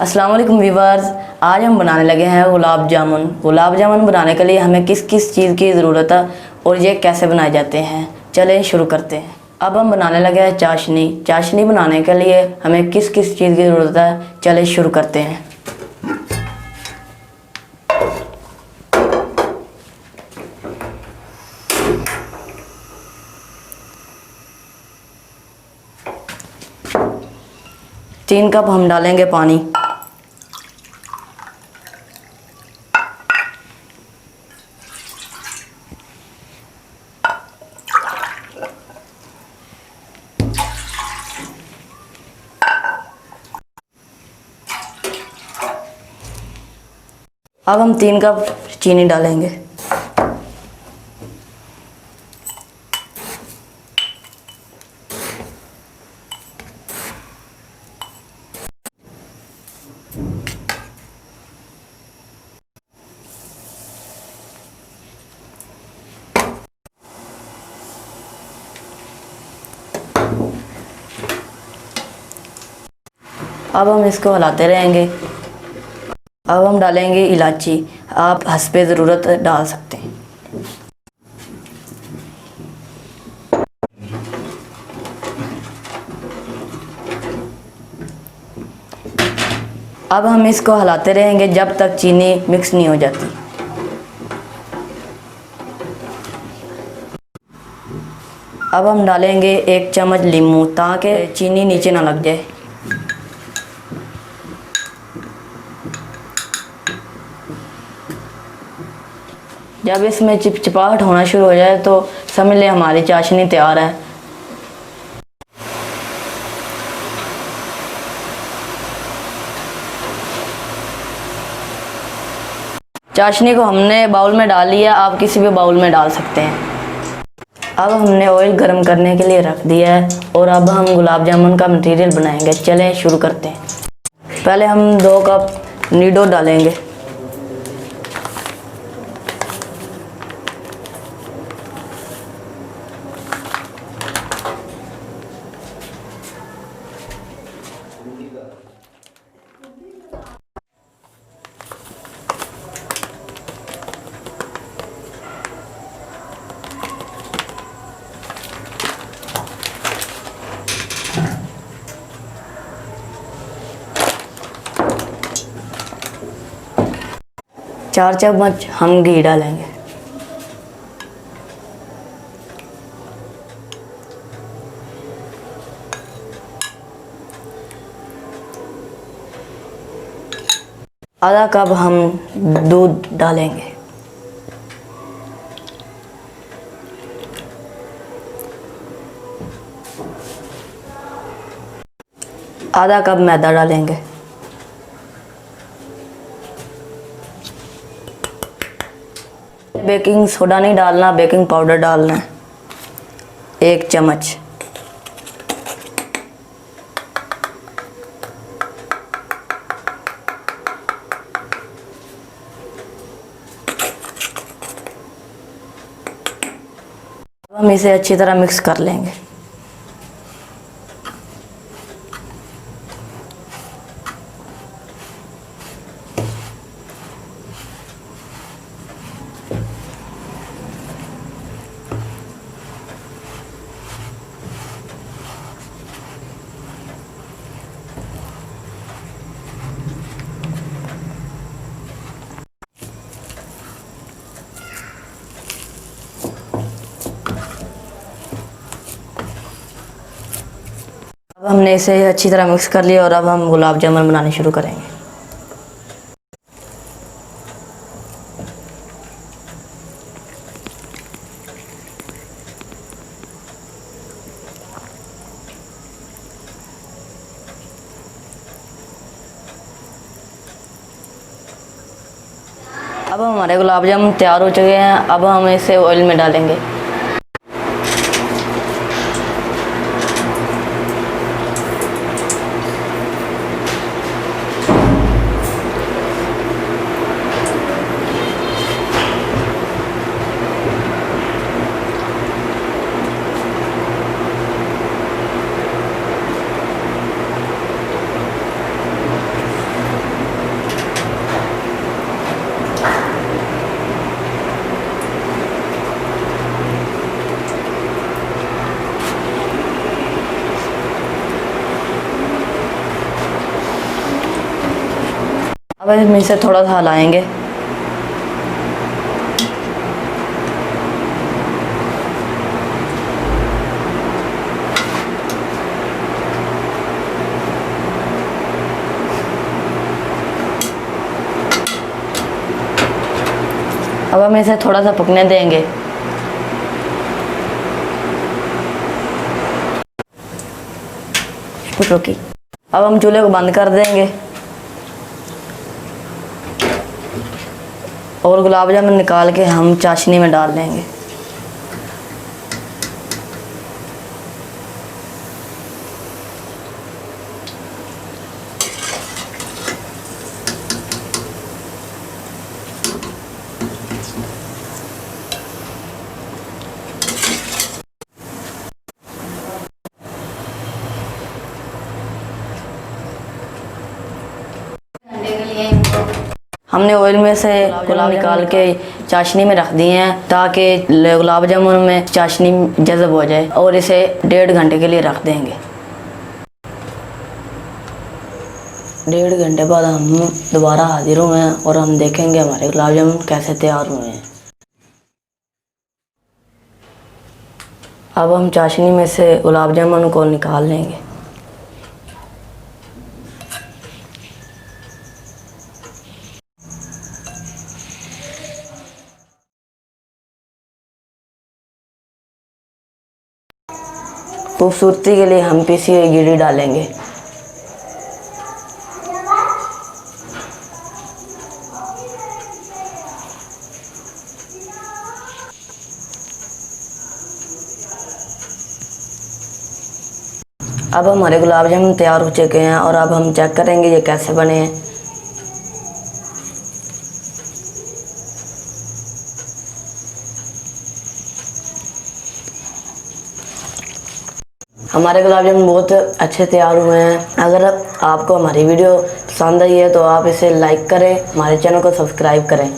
अस्सलाम वालेकुम व्यूअर्स। आज हम बनाने लगे हैं गुलाब जामुन। गुलाब जामुन बनाने के लिए हमें किस किस चीज़ की ज़रूरत है और ये कैसे बनाए जाते हैं, चलें शुरू करते हैं। अब हम बनाने लगे हैं चाशनी। चाशनी बनाने के लिए हमें किस किस चीज़ की ज़रूरत है, चलें शुरू करते हैं। तीन कप हम डालेंगे पानी। अब हम 3 कप चीनी डालेंगे। अब हम इसको हिलाते रहेंगे। अब हम डालेंगे इलायची। आप हस्बे ज़रूरत डाल सकते हैं। अब हम इसको हिलाते रहेंगे जब तक चीनी मिक्स नहीं हो जाती। अब हम डालेंगे 1 चम्मच नींबू ताकि चीनी नीचे ना लग जाए। जब इसमें चिपचिपाहट होना शुरू हो जाए तो समझ लें हमारी चाशनी तैयार है। चाशनी को हमने बाउल में डाल लिया, आप किसी भी बाउल में डाल सकते हैं। अब हमने ऑयल गर्म करने के लिए रख दिया है और अब हम गुलाब जामुन का मटेरियल बनाएंगे। चलें शुरू करते हैं। पहले हम 2 कप नीडो डालेंगे। चार चम्मच हम घी डालेंगे। आधा कप हम दूध डालेंगे। आधा कप मैदा डालेंगे। बेकिंग सोडा नहीं डालना, बेकिंग पाउडर डालना है 1 चम्मच। हम इसे अच्छी तरह मिक्स कर लेंगे। अब हमने इसे अच्छी तरह मिक्स कर लिया और अब हम गुलाब जामुन बनाने शुरू करेंगे। अब हमारे गुलाब जामुन तैयार हो चुके हैं। अब हम इसे ऑयल में डालेंगे। हम इसे थोड़ा सा हिलाएंगे। अब हम इसे थोड़ा सा पकने देंगे। रुकी। अब हम चूल्हे को बंद कर देंगे और गुलाब जामुन निकाल के हम चाशनी में डाल देंगे। हमने ऑयल में से गुलाब निकाल के चाशनी में रख दिए हैं ताकि गुलाब जामुन में चाशनी जज़ब हो जाए, और इसे 1.5 घंटे के लिए रख देंगे। 1.5 घंटे बाद हम दोबारा हाजिर हुए हैं और हम देखेंगे हमारे गुलाब जामुन कैसे तैयार हुए हैं। अब हम चाशनी में से गुलाब जामुन को निकाल लेंगे। खूबसूरती के लिए हम पीसी हुई गिरी डालेंगे। अब हमारे गुलाब जामुन तैयार हो चुके हैं और अब हम चेक करेंगे ये कैसे बने हैं। हमारे गुलाब जामुन बहुत अच्छे तैयार हुए हैं। अगर आपको हमारी वीडियो पसंद आई है तो आप इसे लाइक करें, हमारे चैनल को सब्सक्राइब करें।